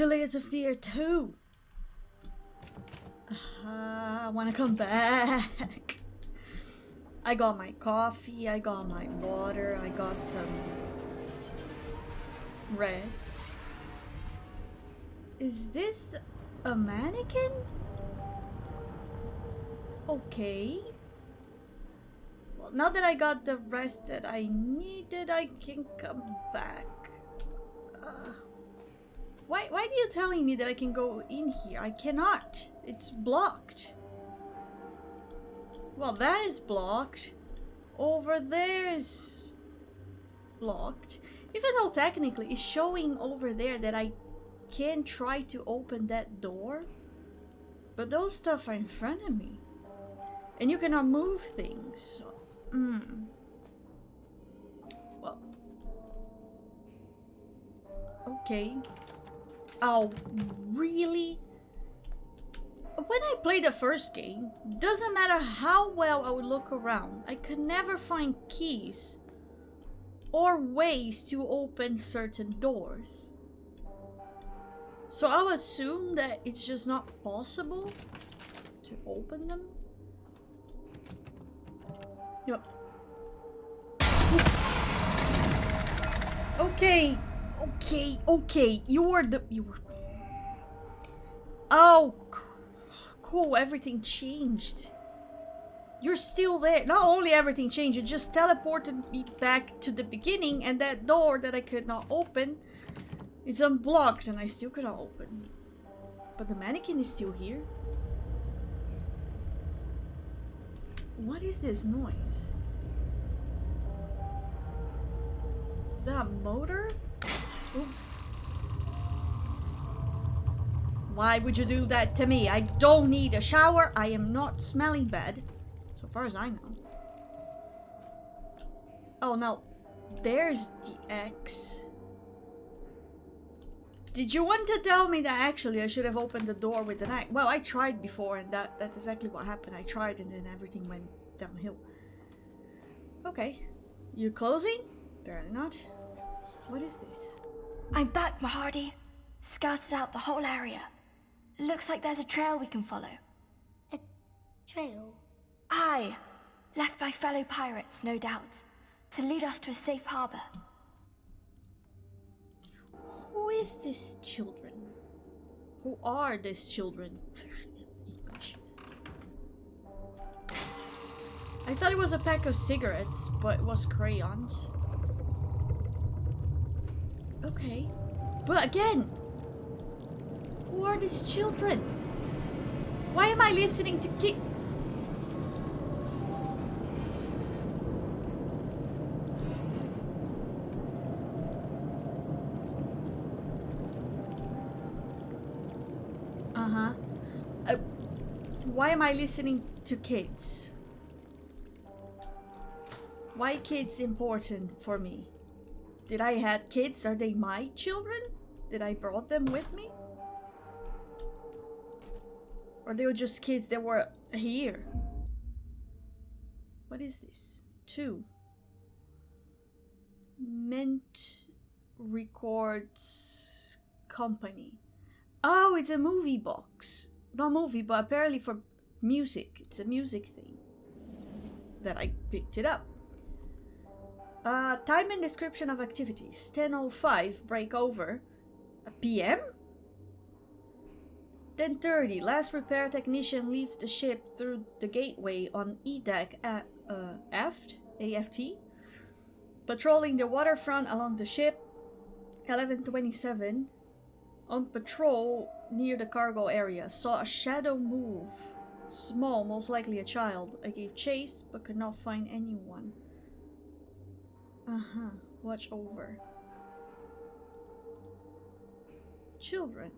the layers of fear too. I wanna come back. I got my coffee, I got my water, I got some rest. Is this a mannequin? Okay. Well, now that I got the rest that I needed, I can come back. Why are you telling me that I can go in here? I cannot. It's blocked. Well, that is blocked. Over there is blocked. Even though technically it's showing over there that I can try to open that door. But those stuff are in front of me. And you cannot move things. Well. Okay. Oh, really? When I played the first game, doesn't matter how well I would look around, I could never find keys or ways to open certain doors. So I'll assume that it's just not possible to open them. Yep. Okay. You were. Oh, cool. Everything changed. You're still there. Not only everything changed, it just teleported me back to the beginning, and that door that I could not open is unblocked, and I still cannot open. But the mannequin is still here. What is this noise? Is that a motor? Ooh. Why would you do that to me? I don't need a shower. I am not smelling bad. So far as I know. Oh no. There's the X. Did you want to tell me that actually I should have opened the door with an X? Well, I tried before and that's exactly what happened. I tried and then everything went downhill. Okay. You closing? Apparently not. What is this? I'm back, Mahardy. Scouted out the whole area. Looks like there's a trail we can follow. A trail? Aye. Left by fellow pirates, no doubt. To lead us to a safe harbor. Who is this children? Who are these children? English. I thought it was a pack of cigarettes, but it was crayons. Okay. But again, who are these children? Why am I listening to kids? Why am I listening to kids? Why kids important for me? Did I have kids? Are they my children? Did I brought them with me? Or they were just kids that were here? What is this? 2. Mint Records Company. Oh, it's a movie box. Not movie, but apparently for music. It's a music thing. That I picked it up. Time and description of activities. 10:05, break over. PM? 10:30, last repair technician leaves the ship through the gateway on E-deck aft, AFT. Patrolling the waterfront along the ship. 11:27, on patrol near the cargo area. Saw a shadow move. Small, most likely a child. I gave chase, but could not find anyone. Watch over. Children.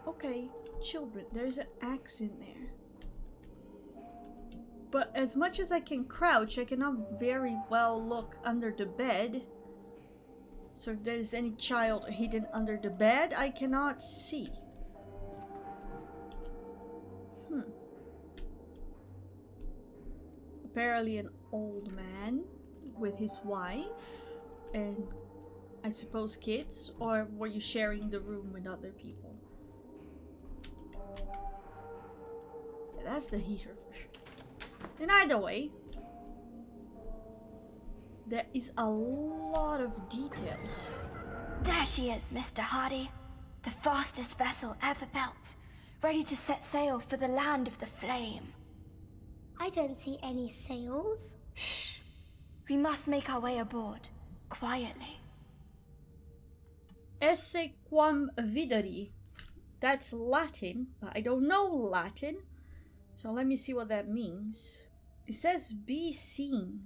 Okay, children. There's an axe in there. But as much as I can crouch, I cannot very well look under the bed. So if there is any child hidden under the bed, I cannot see. Apparently an old man with his wife. and I suppose kids, or were you sharing the room with other people? That's the heater for sure. And either way, there is a lot of details. There she is, Mr. Hardy. The fastest vessel ever built. Ready to set sail for the land of the flame. I don't see any sails. Shh. We must make our way aboard. Quietly. Esse quam videri. That's Latin, but I don't know Latin. So let me see what that means. It says be seen.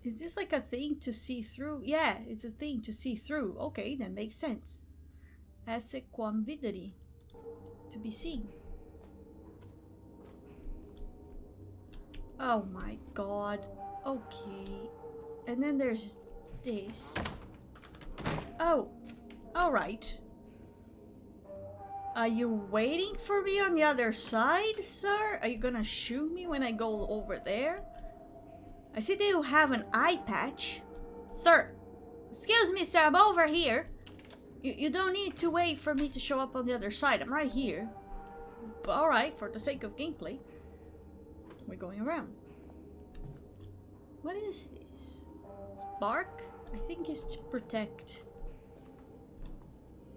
Is this like a thing to see through? Yeah, it's a thing to see through. Okay, that makes sense. Esse quam videri. To be seen. Oh my god. Okay. And then there's this. Oh. Alright. Are you waiting for me on the other side, sir? Are you gonna shoot me when I go over there? I see that you have an eye patch. Sir. Excuse me, sir. I'm over here. You don't need to wait for me to show up on the other side. I'm right here. Alright, for the sake of gameplay. We're going around. What is this? Spark? I think it's to protect.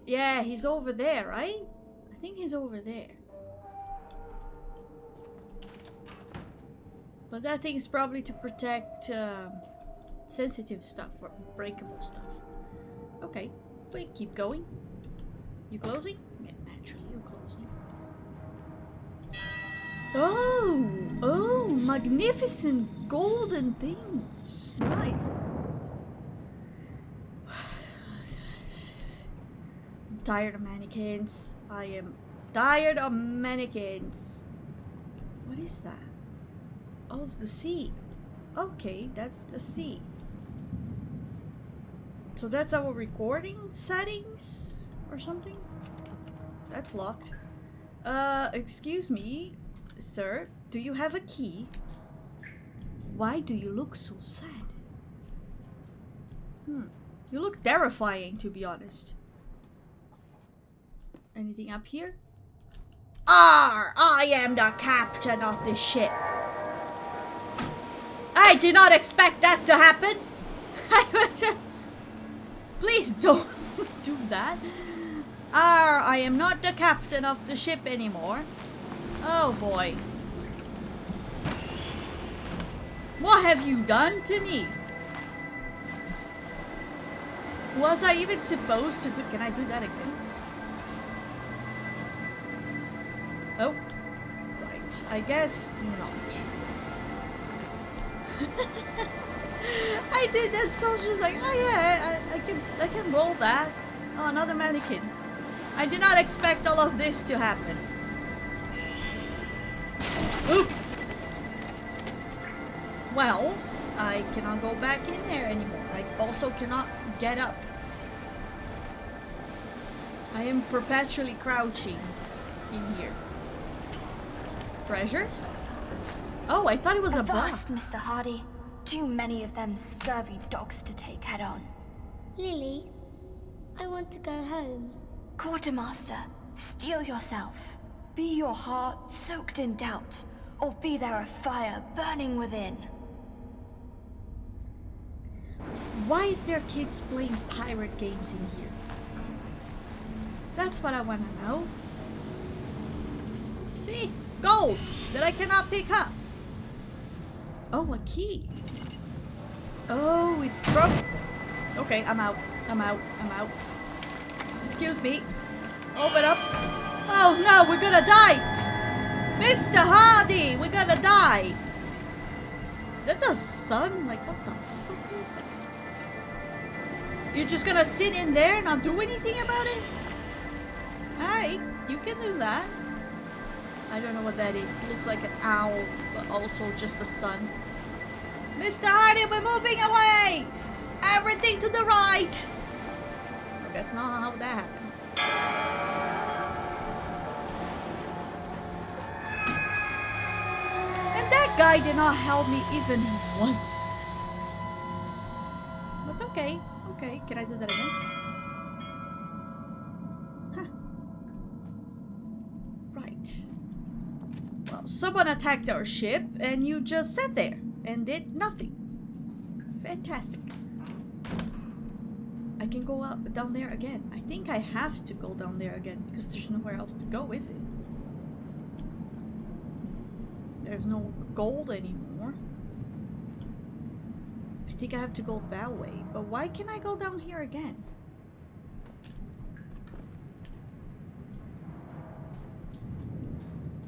Yeah, he's over there, right? I think he's over there. But that thing is probably to protect sensitive stuff or breakable stuff. Okay, wait, keep going. You closing? Yeah, naturally you're closing. Oh, magnificent golden things. Nice. I'm tired of mannequins. I am tired of mannequins. What is that? Oh, it's the sea. Okay, that's the sea. So that's our recording settings or something? That's locked. Excuse me, sir. Do you have a key? Why do you look so sad? You look terrifying, to be honest. Anything up here? I am the captain of this ship. I did not expect that to happen. Please don't do that. I am not the captain of the ship anymore. Oh boy. What have you done to me? Was I even supposed to do... Can I do that again? Oh. Right. I guess not. I did that, so she's like, oh yeah, I can roll that. Oh, another mannequin. I did not expect all of this to happen. Oop. Well, I cannot go back in there anymore. I also cannot get up. I am perpetually crouching in here. Treasures? Oh, I thought it was a boss. Mr. Hardy. Too many of them scurvy dogs to take head on. Lily, I want to go home. Quartermaster, steel yourself. Be your heart soaked in doubt, or be there a fire burning within. Why is there kids playing pirate games in here? That's what I want to know. See? Gold that I cannot pick up. Oh, a key. Oh, it's broke. Okay, I'm out. I'm out. I'm out. Excuse me. Open up. Oh no, we're gonna die. Mr. Hardy, we're gonna die. Is that the sun? Like, what the fuck is that? You're just gonna sit in there and not do anything about it? Alright, you can do that. I don't know what that is. Looks like an owl, but also just the sun. Mr. Hardy, we're moving away! Everything to the right! I guess not how that happened. And that guy did not help me even once. Okay, okay. Can I do that again? Huh. Right. Well, someone attacked our ship and you just sat there and did nothing. Fantastic. I can go up down there again. I think I have to go down there again because there's nowhere else to go, is it? There's no gold anymore. I think I have to go that way. But why can I go down here again?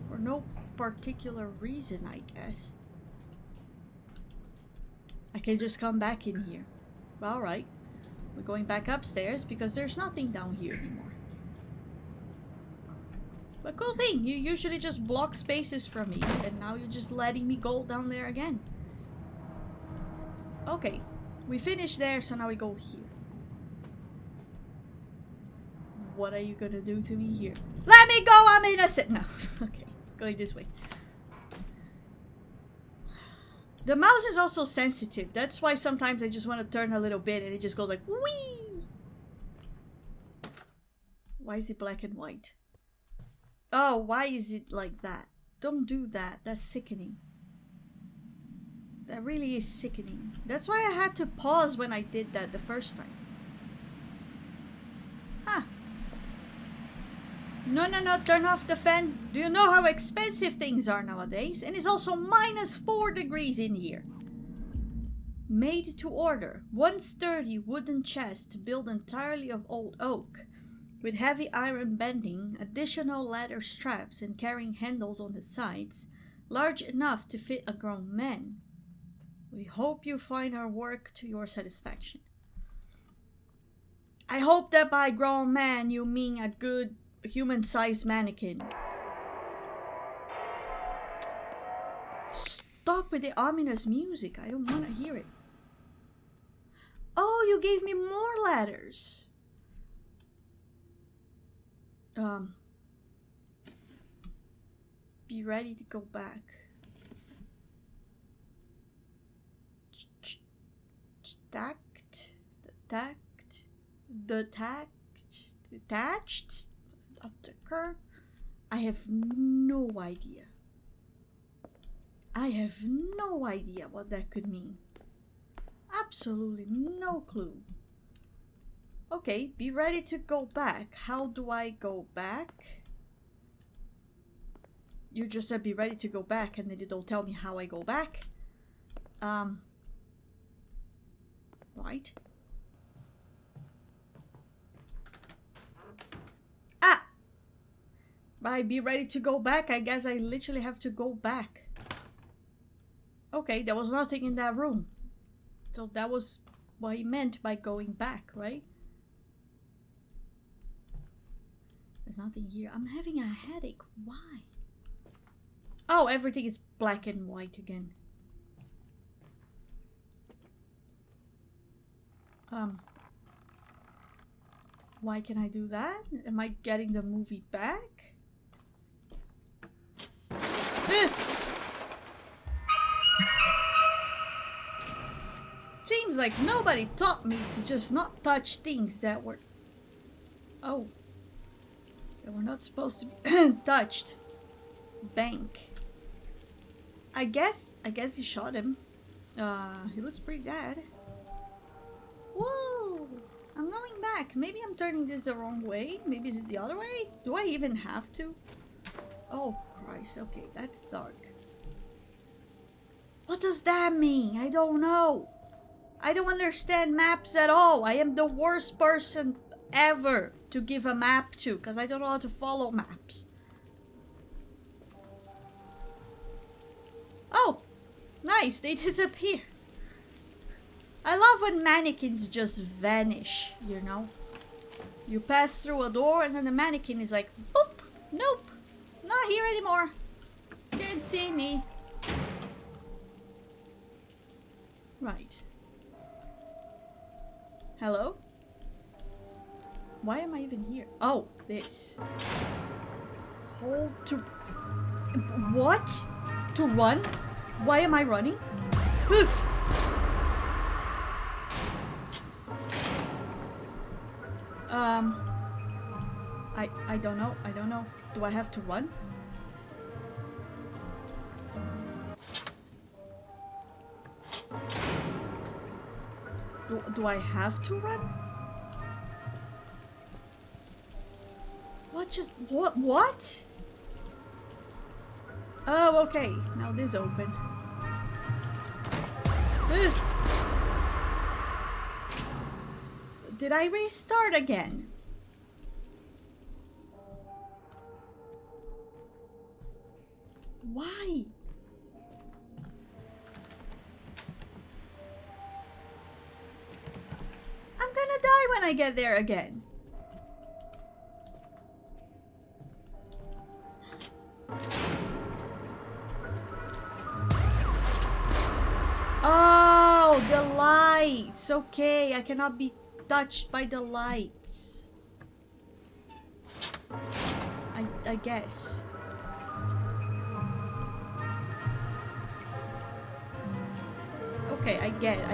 For no particular reason, I guess. I can just come back in here. Alright. We're going back upstairs because there's nothing down here anymore. But cool thing, you usually just block spaces from me, and now you're just letting me go down there again. Okay, we finished there, so now we go here. What are you gonna do to me here? Let me go, I'm innocent! No, okay, going this way. The mouse is also sensitive. That's why sometimes I just want to turn a little bit and it just goes like, whee! Why is it black and white? Oh, why is it like that? Don't do that. That's sickening. That really is sickening. That's why I had to pause when I did that the first time. Huh. No, no, no, turn off the fan. Do you know how expensive things are nowadays? And it's also -4 degrees in here. Made to order. One sturdy wooden chest built entirely of old oak, with heavy iron bending, additional leather straps and carrying handles on the sides, large enough to fit a grown man. We hope you find our work to your satisfaction. I hope that by grown man you mean a good human-sized mannequin. Stop with the ominous music. I don't want to hear it. Oh, you gave me more ladders. Be ready to go back. Detached? Uptaker? I have no idea. I have no idea what that could mean. Absolutely no clue. Okay, be ready to go back. How do I go back? You just said be ready to go back and then you don't tell me how I go back. Right. Ah! By be ready to go back, I guess I literally have to go back. Okay, there was nothing in that room. So that was what he meant by going back, right? There's nothing here. I'm having a headache. Why? Oh, everything is black and white again. Why can I do that? Am I getting the movie back? Seems like nobody taught me to just not touch things that were... Oh. That were not supposed to be touched. Bank. I guess he shot him. He looks pretty dead. Whoa! I'm going back. Maybe I'm turning this the wrong way. Maybe is it the other way? Do I even have to? Oh, Christ. Okay, that's dark. What does that mean? I don't know. I don't understand maps at all. I am the worst person ever to give a map to because I don't know how to follow maps. Oh, nice. They disappear. I love when mannequins just vanish, you know? You pass through a door and then the mannequin is like, boop, nope, not here anymore. Can't see me. Right. Hello? Why am I even here? Oh, this. Hold to... What? To run? Why am I running? I don't know. I don't know. Do I have to run? Do I have to run? What? Oh, okay. Now this open. Ugh. Did I restart again? Why? I'm gonna die when I get there again. Oh, the lights. Okay, I cannot be touched by the lights. I guess. Okay, I get it.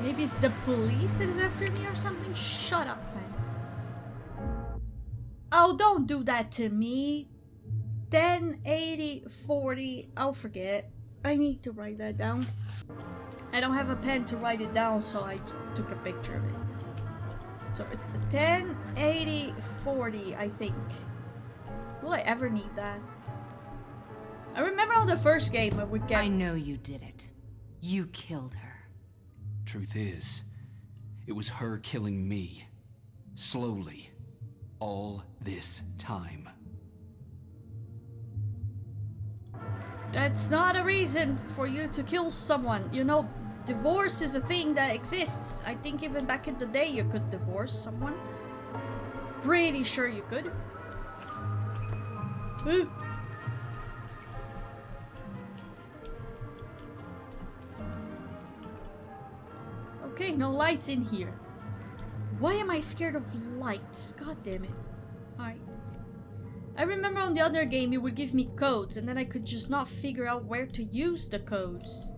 Maybe it's the police that is after me or something? Shut up, fan. Oh, don't do that to me. 10, 80, 40. I'll forget. I need to write that down. I don't have a pen to write it down, so I took a picture of it. So it's 10, 80, 40, I think. Will I ever need that? I remember on the first game I would get... I know you did it. You killed her. Truth is, it was her killing me. Slowly. All this time. That's not a reason for you to kill someone. You know, divorce is a thing that exists. I think even back in the day you could divorce someone. Pretty sure you could. Okay, no lights in here. Why am I scared of lights? God damn it. Alright. I remember on the other game it would give me codes and then I could just not figure out where to use the codes.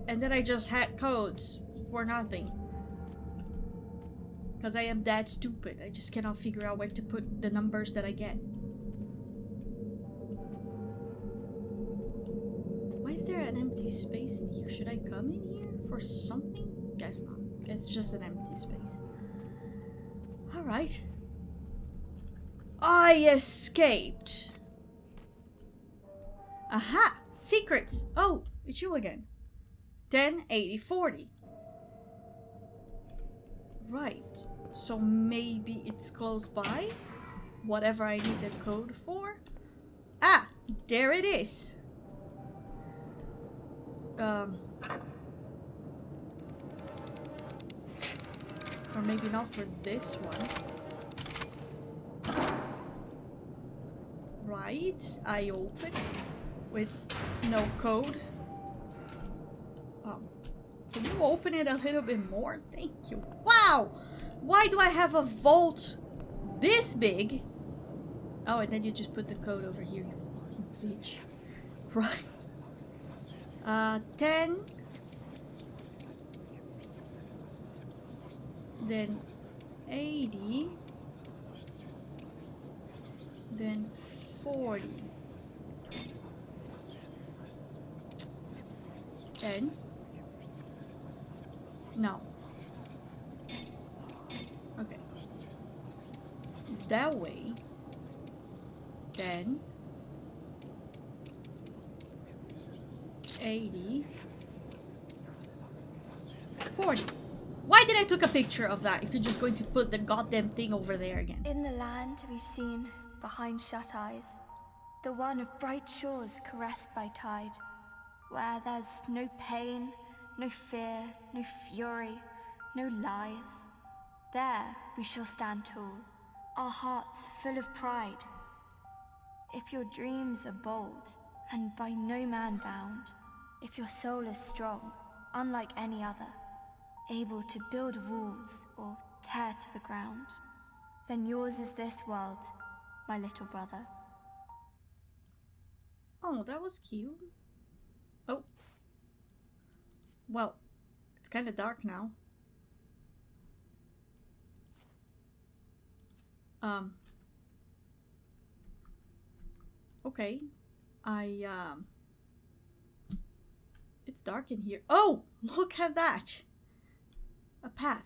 And then I just had codes for nothing. Because I am that stupid. I just cannot figure out where to put the numbers that I get. Why is there an empty space in here? Should I come in here for something? Guess not. It's just an empty space. Alright. I escaped. Aha! Secrets! Oh, it's you again. 10, 80, 40. Right. So maybe it's close by? Whatever I need the code for? Ah! There it is. Or maybe not for this one. Right, I open with no code. Can you open it a little bit more? Thank you. Wow! Why do I have a vault this big? Oh, and then you just put the code over here, you fucking bitch. Right. 10. Then 80. Then 40. 10. No. Okay. That way. Then 80. 40. Why did I took a picture of that if you're just going to put the goddamn thing over there again? In the land we've seen behind shut eyes, the one of bright shores caressed by tide, where there's no pain, no fear, no fury, no lies. There we shall stand tall, our hearts full of pride. If your dreams are bold and by no man bound, if your soul is strong, unlike any other, able to build walls or tear to the ground, then yours is this world, my little brother. Oh, that was cute. Oh. Well, it's kind of dark now. Okay. It's dark in here. Oh! Look at that! A path.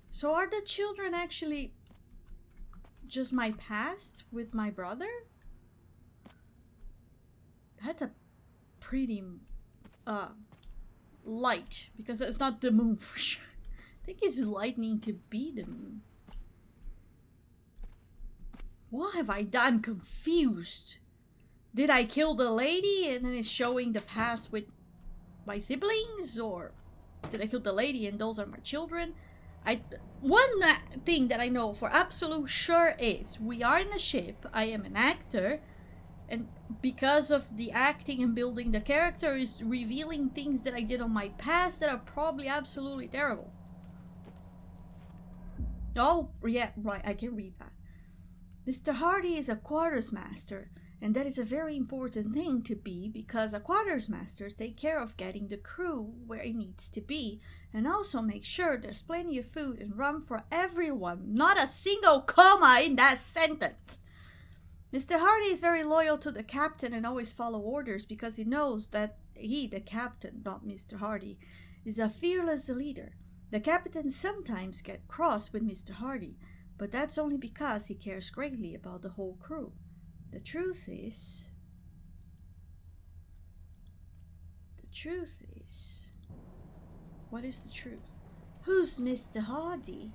So are the children actually just my past with my brother? That's a pretty light, because it's not the moon for sure. I think it's lightning to be the moon. What have I done? I'm confused. Did I kill the lady and then it's showing the past with my siblings? Or did I kill the lady and those are my children? One thing that I know for absolute sure is we are in a ship. I am an actor. And because of the acting and building the character is revealing things that I did on my past that are probably absolutely terrible. Oh, yeah, right, I can read that. Mr. Hardy is a quarters master, and that is a very important thing to be because a quarters master take care of getting the crew where it needs to be and also make sure there's plenty of food and rum for everyone. Not a single comma in that sentence. Mr. Hardy is very loyal to the captain and always follow orders because he knows that he, the captain, not Mr. Hardy, is a fearless leader. The captain sometimes gets cross with Mr. Hardy, but that's only because he cares greatly about the whole crew. The truth is... What is the truth? Who's Mr. Hardy?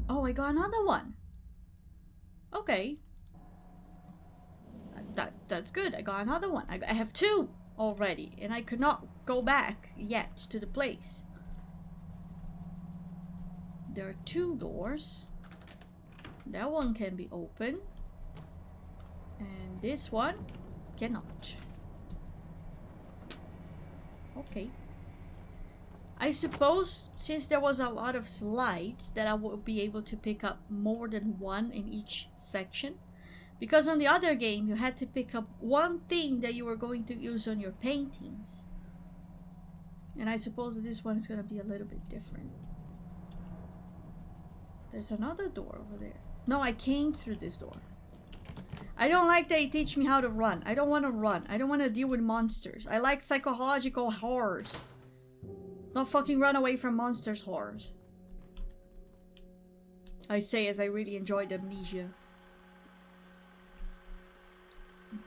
Oh, I got another one. Okay. That's good. I got another one. I have two already, and I could not go back yet to the place. There are two doors. That one can be open. And this one cannot. Okay. I suppose since there was a lot of slides that I will be able to pick up more than one in each section. Because on the other game you had to pick up one thing that you were going to use on your paintings. And I suppose that this one is going to be a little bit different. There's another door over there. No, I came through this door. I don't like they teach me how to run. I don't want to run. I don't want to deal with monsters. I like psychological horrors. Not fucking run away from monsters horrors. I say as I really enjoyed Amnesia.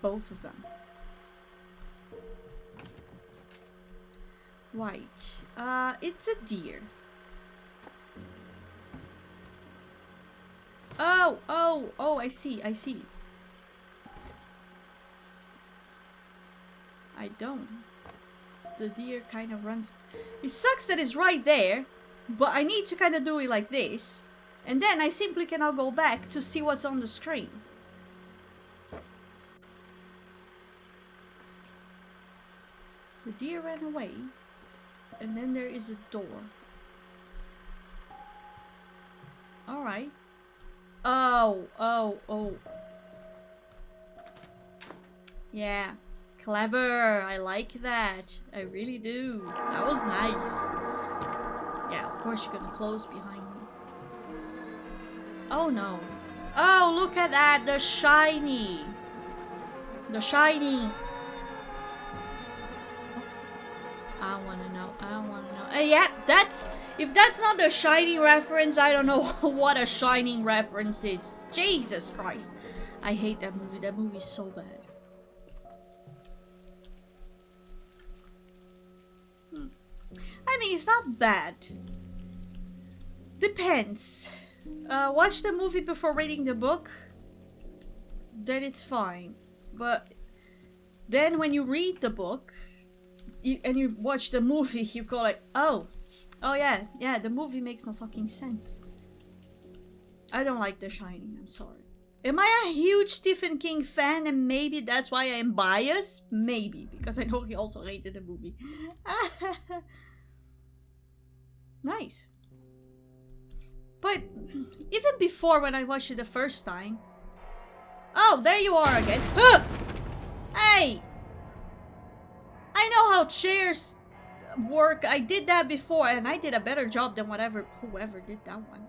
Both of them. Right. It's a deer. Oh, I see. I don't. The deer kind of runs. It sucks that it's right there, but I need to kind of do it like this. And then I simply cannot go back to see what's on the screen. The deer ran away. And then there is a door. Alright. Oh. Yeah. Clever. I like that. I really do. That was nice. Yeah, of course you're gonna close behind me. Oh no. Oh, look at that. The shiny. The shiny. I wanna know. Yeah, that's... If that's not the Shining reference, I don't know what a Shining reference is. Jesus Christ. I hate that movie. That movie is so bad. I mean, it's not bad. Depends. Watch the movie before reading the book. Then it's fine. But then when you read the book and you watch the movie, you go like, oh yeah, the movie makes no fucking sense. I don't like The Shining, I'm sorry. Am I a huge Stephen King fan and maybe that's why I am biased? Maybe, because I know he also hated the movie. Nice. But even before when I watched it the first time... Oh, there you are again. Hey! I know how chairs work. I did that before, and I did a better job than whoever did that one.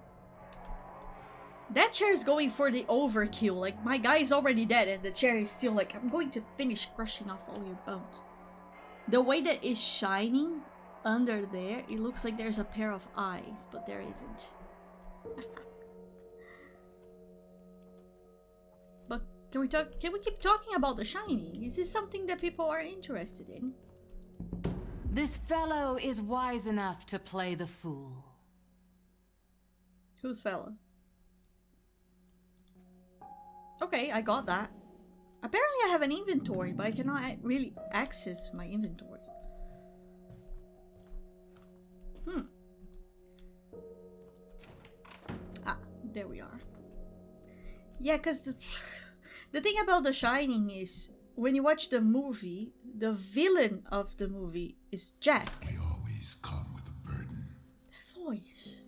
That chair is going for the overkill. Like, my guy's already dead, and the chair is still like, I'm going to finish crushing off all your bones. The way that it's shining under there, it looks like there's a pair of eyes, but there isn't. But can we keep talking about The Shining? Is this something that people are interested in? This fellow is wise enough to play the fool. Whose fella? Okay, I got that. Apparently I have an inventory, but I cannot really access my inventory. Ah, there we are. Yeah, because the thing about The Shining is, when you watch the movie, the villain of the movie is Jack. We always come with a burden. That voice.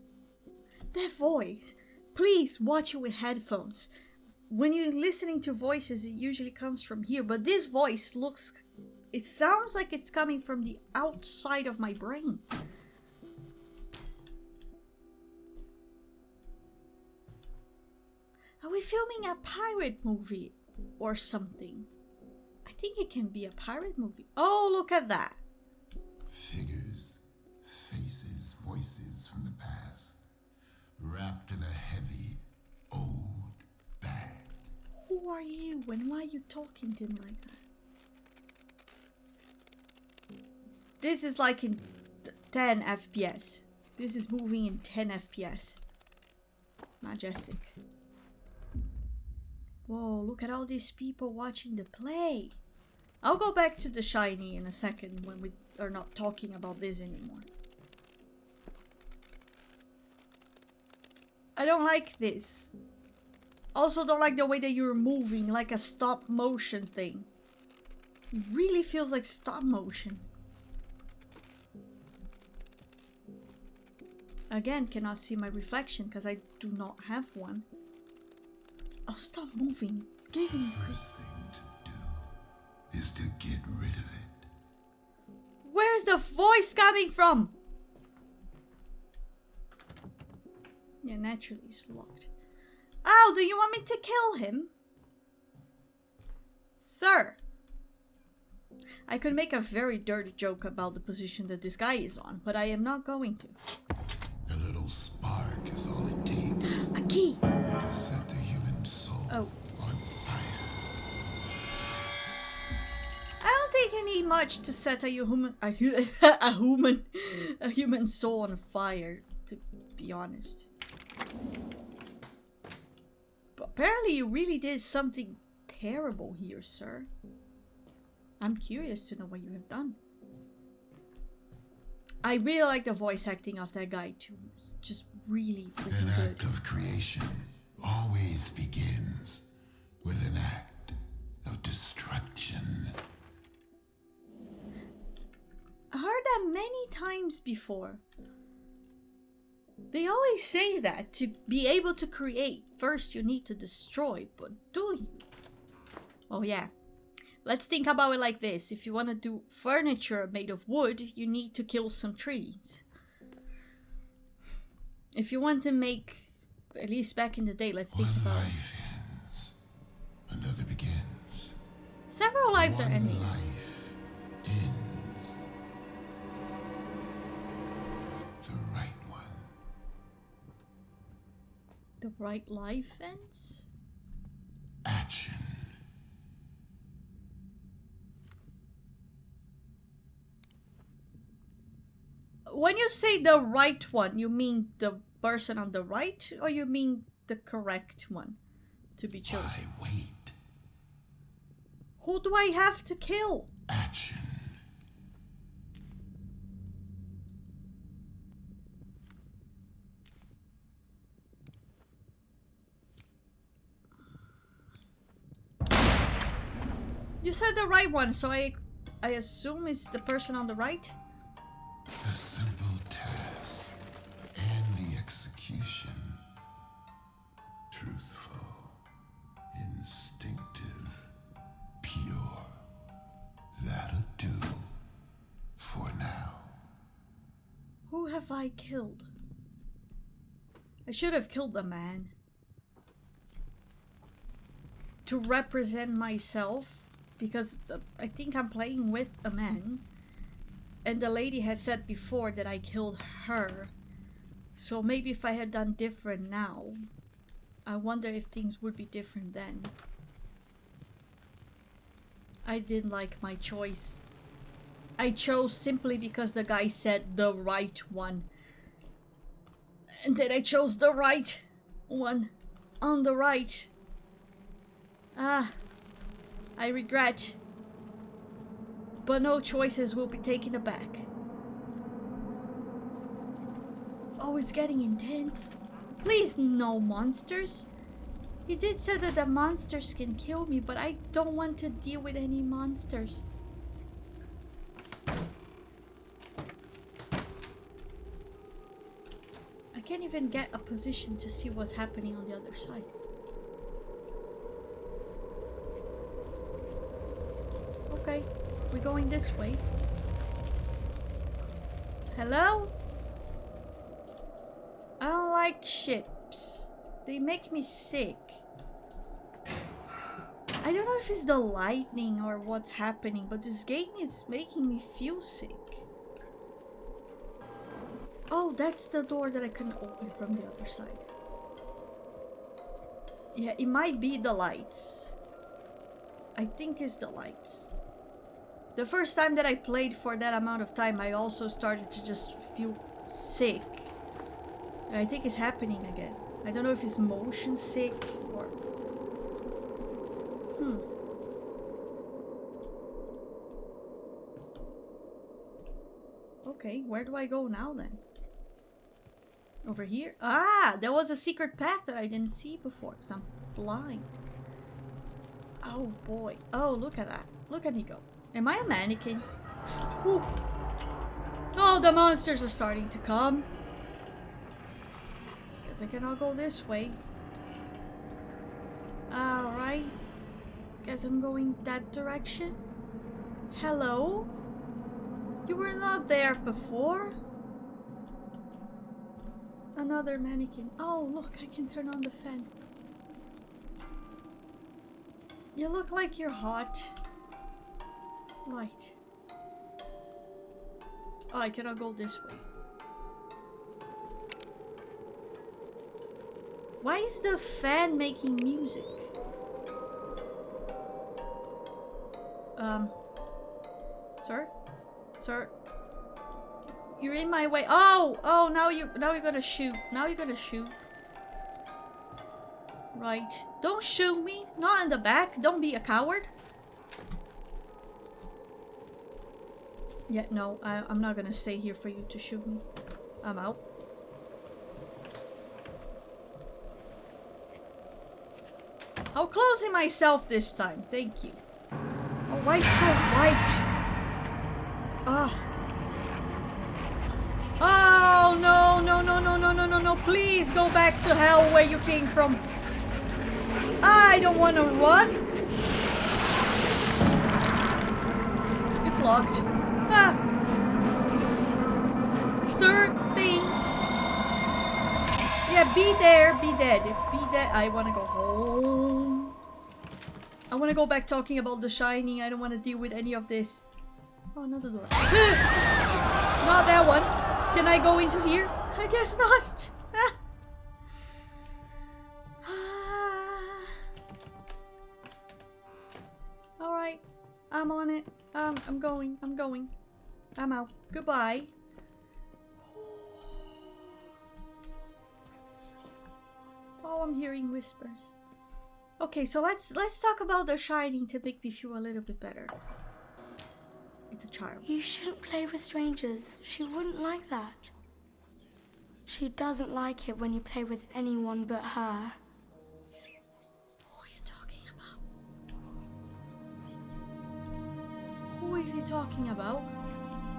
That voice. Please watch it with headphones. When you're listening to voices, it usually comes from here, but this voice it sounds like it's coming from the outside of my brain. Are we filming a pirate movie or something? I think it can be a pirate movie. Oh, look at that. Figures, faces, voices from the past, wrapped in a heavy, old bag. Who are you and why are you talking to me like that? This is like in 10 FPS. This is moving in 10 FPS. Majestic. Whoa, look at all these people watching the play. I'll go back to The Shining in a second when we are not talking about this anymore. I don't like this. Also don't like the way that you're moving, like a stop motion thing. It really feels like stop motion. Again, cannot see my reflection because I do not have one. Oh, stop moving. Giving me First thing to do is to get rid of it. Where's the voice coming from? Yeah, naturally it's locked. Oh, do you want me to kill him? Sir. I could make a very dirty joke about the position that this guy is on, but I am not going to. A little spark is all it takes A key. to set the human soul Oh. on fire. I don't think you need much to set a human soul on fire, to be honest. But apparently you really did something terrible here, sir. I'm curious to know what you have done. I really like the voice acting of that guy too. It's just really An freaking good. act of creation always begins with an act of destruction. I heard that many times before. They always say that to be able to create, first you need to destroy, but do you? Oh yeah. Let's think about it like this. If you want to do furniture made of wood, you need to kill some trees. If you want to make, at least back in the day, let's think One about it. life ends, another begins. Several lives are One ending. life ends. The right one. The right life ends? Action. When you say the right one, you mean the person on the right, or you mean the correct one to be chosen? Why wait? Who do I have to kill? Action. You said the right one, so I assume it's the person on the right? A simple task, and the execution. Truthful, instinctive, pure. That'll do for now. Who have I killed? I should have killed the man. To represent myself. Because I think I'm playing with a man. And the lady has said before that I killed her. So maybe if I had done different now. I wonder if things would be different then. I didn't like my choice. I chose simply because the guy said the right one. And then I chose the right one. On the right. Ah. I regret. But no choices will be taken aback. Oh, it's getting intense. Please, no monsters. He did say that the monsters can kill me, but I don't want to deal with any monsters. I can't even get a position to see what's happening on the other side. Okay, we're going this way. Hello? I don't like ships. They make me sick. I don't know if it's the lightning or what's happening, but this game is making me feel sick. Oh, that's the door that I couldn't open from the other side. Yeah, it might be the lights. I think it's the lights. The first time that I played for that amount of time, I also started to just feel sick. And I think it's happening again. I don't know if it's motion sick or... Okay, where do I go now then? Over here? Ah, there was a secret path that I didn't see before because I'm blind. Oh boy. Oh, look at that. Look at me go. Am I a mannequin? Ooh. Oh, the monsters are starting to come. Guess I cannot go this way. Alright. Guess I'm going that direction. Hello? You were not there before? Another mannequin. Oh, look, I can turn on the fan. You look like you're hot. Right. Oh, I cannot go this way. Why is the fan making music? Sir? Sir? You're in my way. Oh, now you're gonna shoot. Now you're gonna shoot. Right. Don't shoot me. Not in the back. Don't be a coward. Yeah, no, I'm not gonna stay here for you to shoot me. I'm out. I'll close it myself this time. Thank you. Oh, why so white? Ah. Oh, no, no, no, no, no, no, no, no. Please go back to hell where you came from. I don't want to run. It's locked. Ah. Third thing. Yeah, be there, be dead. Be dead. I want to go home. I want to go back talking about The Shining. I don't want to deal with any of this. Oh, another door. Not that one. Can I go into here? I guess not. Alright. I'm on it. I'm going. I'm out. Goodbye. Oh, I'm hearing whispers. Okay, so let's talk about The Shining to make me feel a little bit better. It's a child. You shouldn't play with strangers. She wouldn't like that. She doesn't like it when you play with anyone but her. Who are you talking about? Who is he talking about?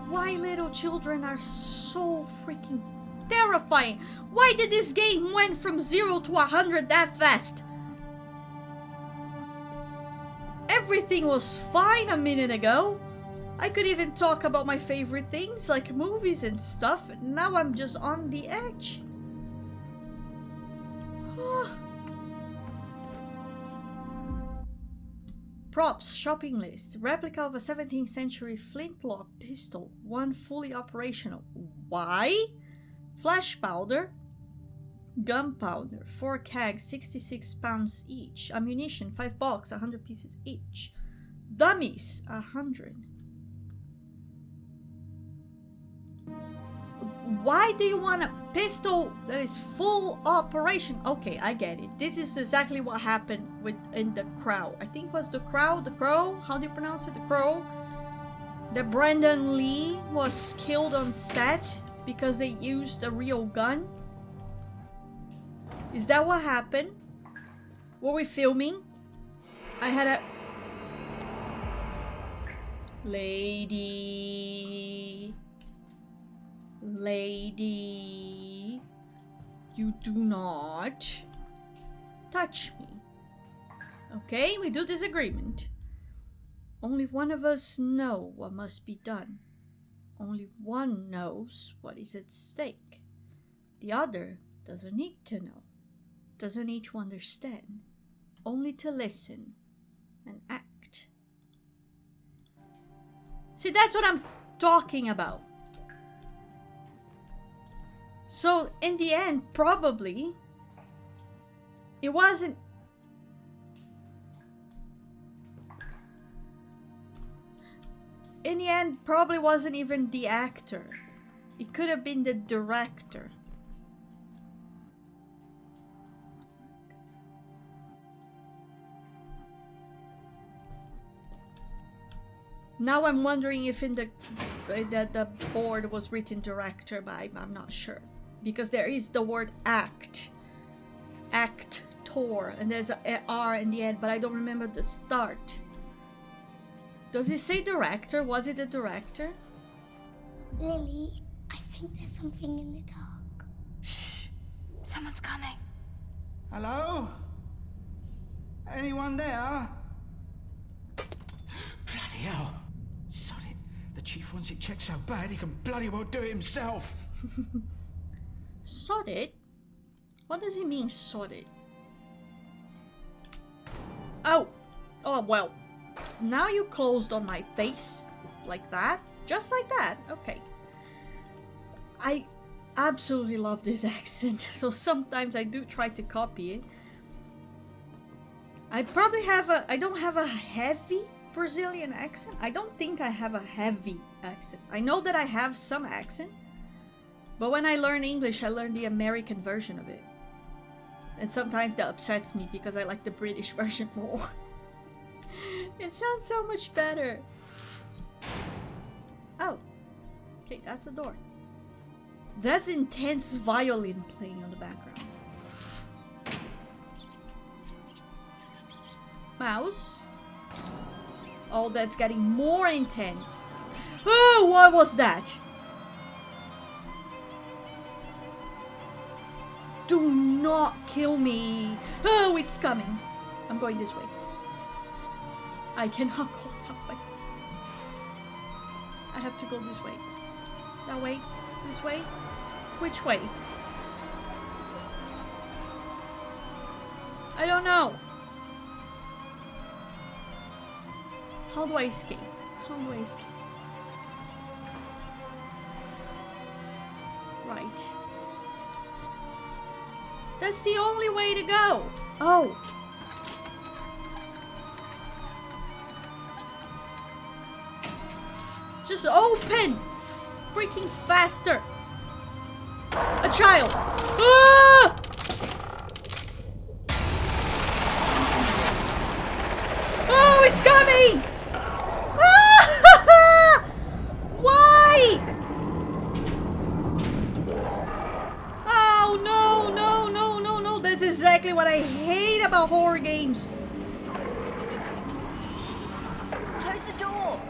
Why little children are so freaking terrifying? Why did this game went from 0 to 100 that fast? Everything was fine a minute ago. I could even talk about my favorite things like movies and stuff. Now I'm just on the edge. Props, shopping list. Replica of a 17th century flintlock pistol. One fully operational. Why? Flash powder. Gunpowder. 4 kegs, 66 pounds each. Ammunition, 5 box, 100 pieces each. Dummies, 100. Why do you want a pistol that is full operation? Okay, I get it. This is exactly what happened in The Crow. I think it was The Crow? How do you pronounce it? The Crow? That Brandon Lee was killed on set because they used a real gun. Is that what happened? Were we filming? I had a... Lady, you do not touch me. Okay, we do this agreement. Only one of us know what must be done. Only one knows what is at stake. The other doesn't need to know, doesn't need to understand, only to listen and act. See, that's what I'm talking about. So, in the end, probably, it wasn't... In the end, probably wasn't even the actor. It could have been the director. Now I'm wondering if in the board was written director, but I'm not sure. Because there is the word act. Actor. And there's an R in the end, but I don't remember the start. Does it say director? Was it a director? Lily, I think there's something in the dark. Shh! Someone's coming. Hello? Anyone there? Bloody hell. Sod it. The chief wants it checked so bad he can bloody well do it himself. Sod it? What does he mean, sod it? Oh! Oh, well. Now you closed on my face. Like that? Just like that? Okay. I absolutely love this accent. So sometimes I do try to copy it. I probably have I don't have a heavy Brazilian accent. I don't think I have a heavy accent. I know that I have some accent. But when I learn English, I learn the American version of it. And sometimes that upsets me because I like the British version more. It sounds so much better. Oh. Okay, that's the door. That's intense violin playing on the background. Mouse. Oh, that's getting more intense. Oh, what was that? Do not kill me. Oh, it's coming. I'm going this way. I cannot go that way. I have to go this way. That way? This way? Which way? I don't know. How do I escape? How do I escape? Right. That's the only way to go. Oh. Just open! Freaking faster! A child! Ah! Oh, it's coming! Ah! Why? Oh, no, no, no, no, no. That's exactly what I hate about horror games. Close the door.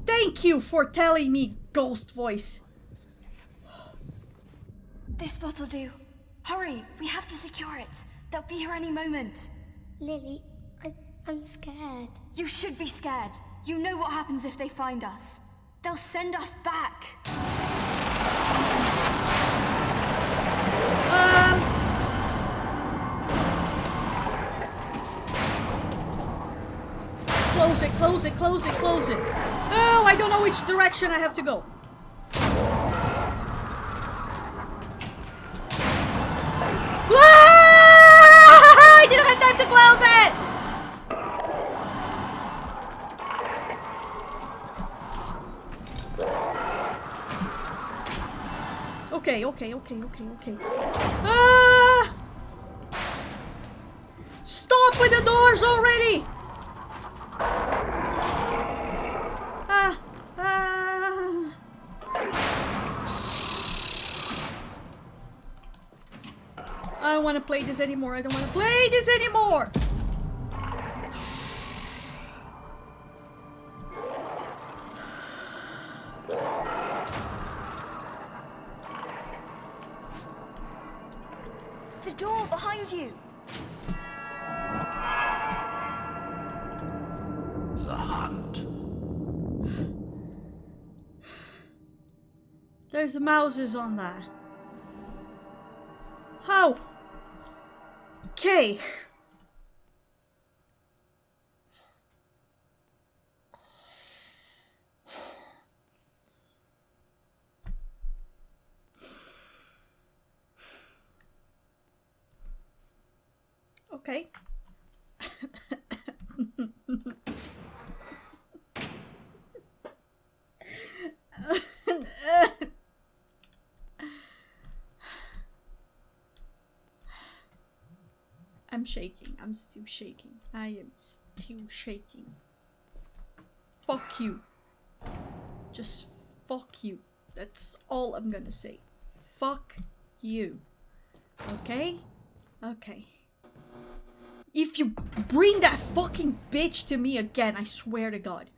Thank you for telling me, ghost voice. This spot will do. Hurry, we have to secure it. They'll be here any moment. Lily, I'm scared. You should be scared. You know what happens if they find us. They'll send us back. Close it, close it, close it, close it. Oh, I don't know which direction I have to go. I didn't have time to close it! Okay. Stop with the doors already! I don't want to play this anymore. I don't want to play this anymore! The door behind you. The hunt. There's mouses on that. How? Okay. Okay. I'm shaking. I'm still shaking. I am still shaking. Fuck you. Just fuck you. That's all I'm gonna say. Fuck you. Okay? Okay. If you bring that fucking bitch to me again, I swear to God.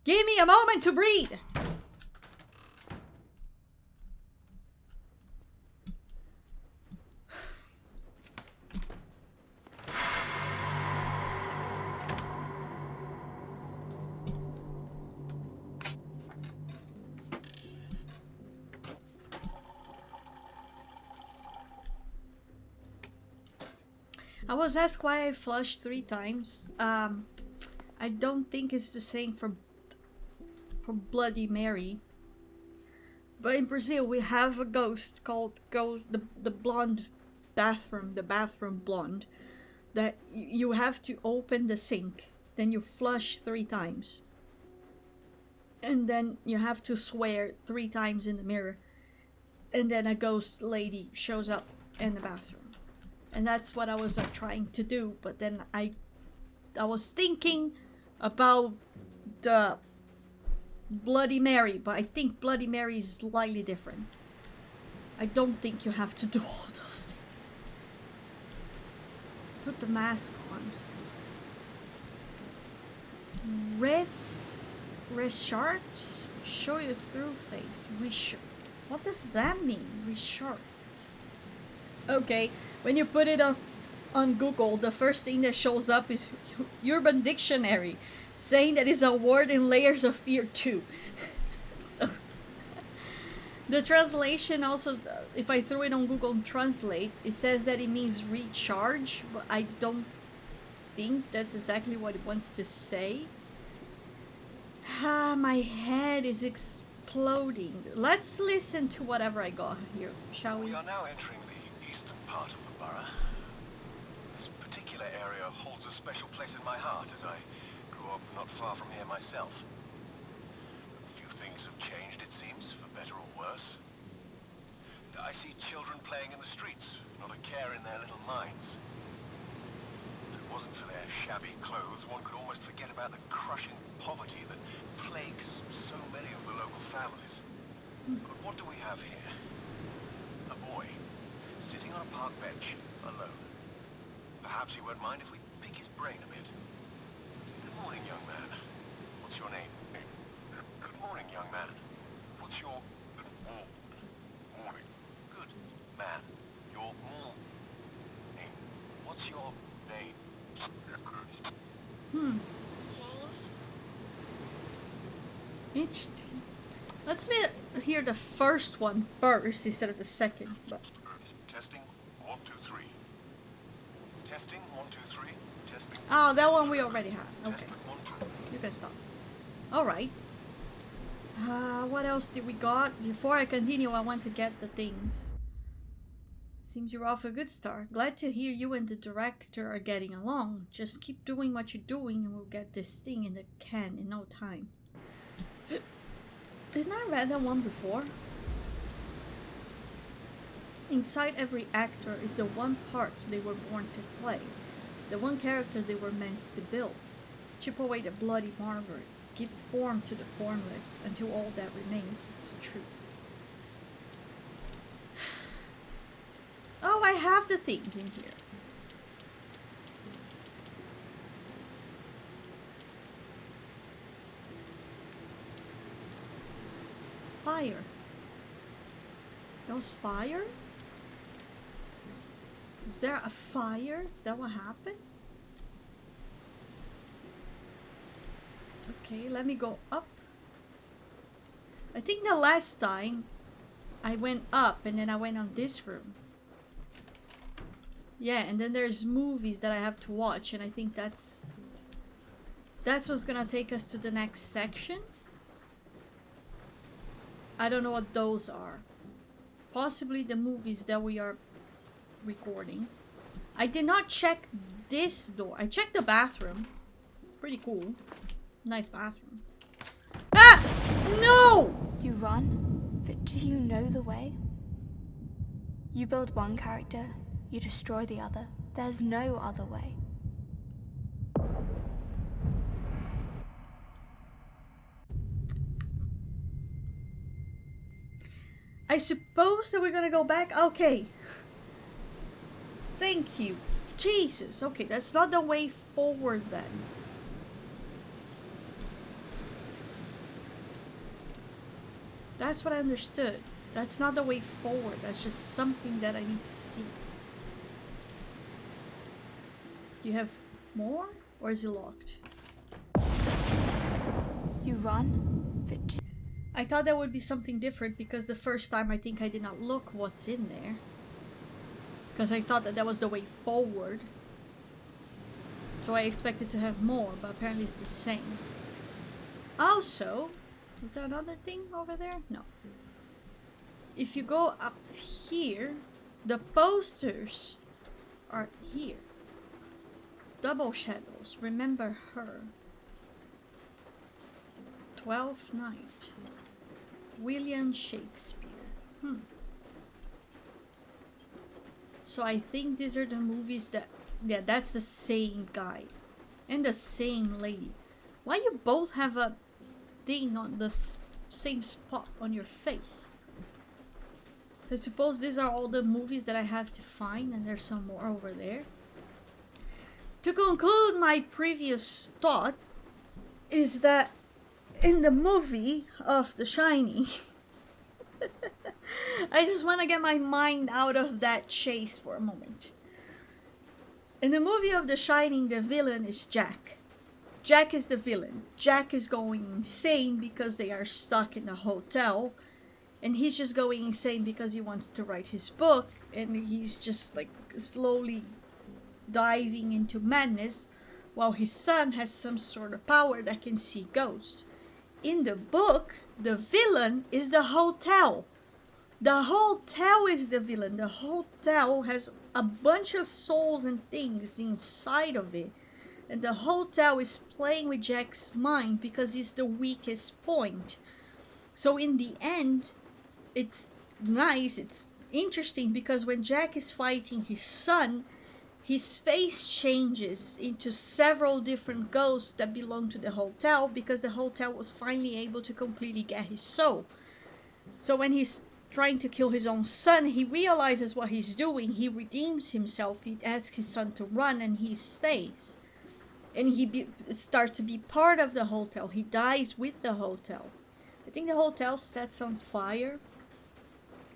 Give me a moment to breathe. I was asked why I flushed 3 times. I don't think it's the same for Bloody Mary. But in Brazil we have a ghost called the blonde bathroom, the bathroom blonde, that you have to open the sink, then you flush 3 times. And then you have to swear 3 times in the mirror. And then a ghost lady shows up in the bathroom. And that's what I was trying to do, but then I was thinking about the Bloody Mary, but I think Bloody Mary is slightly different. I don't think you have to do all those things. Put the mask on. Reshart? Show you through face. Reshart. What does that mean? Reshart. Okay, when you put it on Google, the first thing that shows up is Urban Dictionary, saying that it's a word in Layers of Fear 2. So, the translation also, if I throw it on Google Translate, it says that it means recharge, but I don't think that's exactly what it wants to say. My head is exploding. Let's listen to whatever I got here, shall we? We are now entering part of the borough. This particular area holds a special place in my heart as I grew up not far from here myself. A few things have changed, it seems, for better or worse. I see children playing in the streets, not a care in their little minds. If it wasn't for their shabby clothes, one could almost forget about the crushing poverty that plagues so many of the local families. But what do we have here? A boy sitting on a park bench, alone. Perhaps he won't mind if we pick his brain a bit. Good morning, young man. What's your name? Good morning, young man. What's your... Good morning. Good man. Interesting. Let's hear the first one first instead of the second. But Testing 1 2 3. Testing 1 2 3. Testing. oh, that one we already had. Okay, Testing 1 2. you can stop. All right. What else did we got? Before I continue, I want to get the things. Seems you're off a good start. Glad to hear you and the director are getting along. Just keep doing what you're doing and we'll get this thing in the can in no time. Didn't I read that one before? Inside every actor is the one part they were born to play. The one character they were meant to build. Chip away the bloody marble. Give form to the formless until all that remains is the truth. Oh, I have the things in here. Fire. That was fire? Is there a fire? Is that what happened? Okay, let me go up. I think the last time I went up and then I went on this room. Yeah, and then there's movies that I have to watch, and I think that's what's gonna take us to the next section. I don't know what those are. Possibly the movies that we are recording. I did not check this door. I checked the bathroom. Pretty cool. Nice bathroom. Ah! No! You run, but do you know the way? You build one character, you destroy the other. There's no other way. I suppose that we're gonna go back? Okay. Thank you. Jesus. Okay, that's not the way forward then. That's what I understood. That's not the way forward. That's just something that I need to see. Do you have more? Or is it locked? You run, but I thought that would be something different because the first time I think I did not look what's in there. Because I thought that that was the way forward. So I expected to have more, but apparently it's the same. Also, is there another thing over there? No. If you go up here, the posters are here. Double shadows, remember her. 12th Night. William Shakespeare. So I think these are the movies that... Yeah, that's the same guy. And the same lady. Why you both have a thing on the same spot on your face? So I suppose these are all the movies that I have to find, and there's some more over there. To conclude my previous thought is that in the movie of The Shining, I just want to get my mind out of that chase for a moment. In the movie of The Shining, the villain is Jack. Jack is the villain. Jack is going insane because they are stuck in a hotel. And he's just going insane because he wants to write his book. And he's just like slowly diving into madness. While his son has some sort of power that can see ghosts. In the book, the villain is the hotel. The hotel is the villain. The hotel has a bunch of souls and things inside of it. And the hotel is playing with Jack's mind because he's the weakest point. So in the end, it's nice, it's interesting because when Jack is fighting his son, his face changes into several different ghosts that belong to the hotel because the hotel was finally able to completely get his soul. So when he's trying to kill his own son, he realizes what he's doing. He redeems himself. He asks his son to run and he stays. And he starts to be part of the hotel. He dies with the hotel. I think the hotel sets on fire.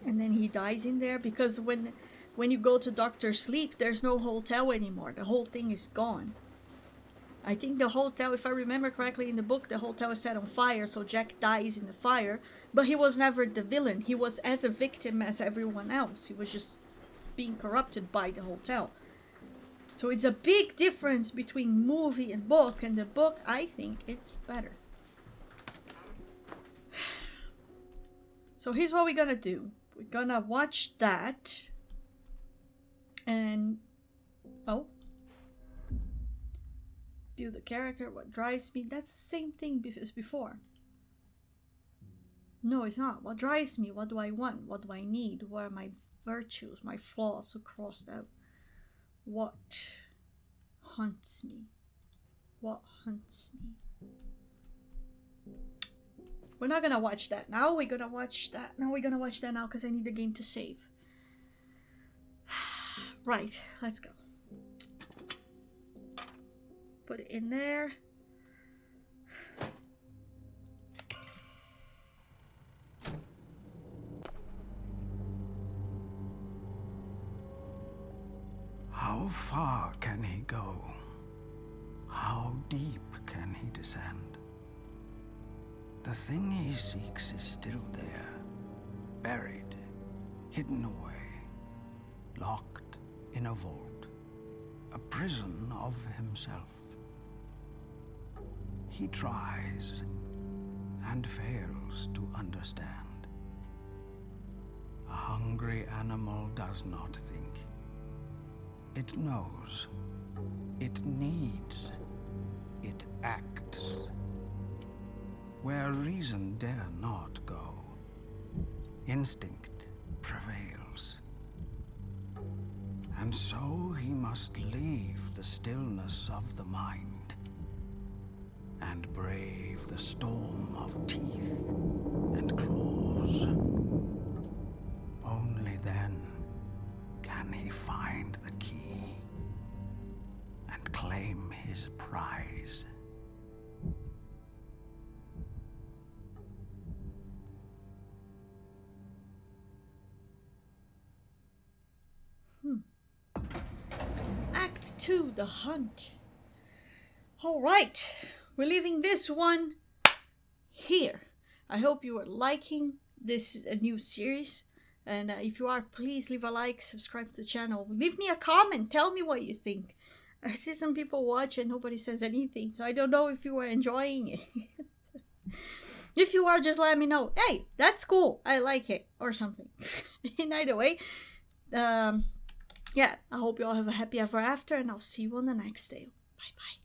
And then he dies in there because when you go to Dr. Sleep, there's no hotel anymore. The whole thing is gone. I think the hotel, if I remember correctly in the book, the hotel is set on fire, so Jack dies in the fire. But he was never the villain. He was as a victim as everyone else. He was just being corrupted by the hotel. So it's a big difference between movie and book, and the book, I think, it's better. So here's what we're gonna do. We're gonna watch that. And... oh. View the character, what drives me. That's the same thing as before. No, it's not. What drives me? What do I want? What do I need? What are my virtues, my flaws are crossed out? What hunts me? What hunts me? We're not gonna watch that now. We're gonna watch that. No, we're gonna watch that now because I need the game to save. Right, let's go. Put it in there. How far can he go? How deep can he descend? The thing he seeks is still there, buried, hidden away, locked in a vault, a prison of himself. He tries and fails to understand. A hungry animal does not think. It knows. It needs. It acts. Where reason dare not go, instinct prevails. And so he must leave the stillness of the mind and brave the storm of teeth and claws. Only then can he find the key and claim his prize. Act 2, The Hunt. Alright, we're leaving this one here. I hope you are liking this new series. And if you are, please leave a like, subscribe to the channel. Leave me a comment, tell me what you think. I see some people watch and nobody says anything. So I don't know if you are enjoying it. If you are, just let me know. Hey, that's cool, I like it, or something. In either way, yeah, I hope you all have a happy ever after, and I'll see you on the next day. Bye bye.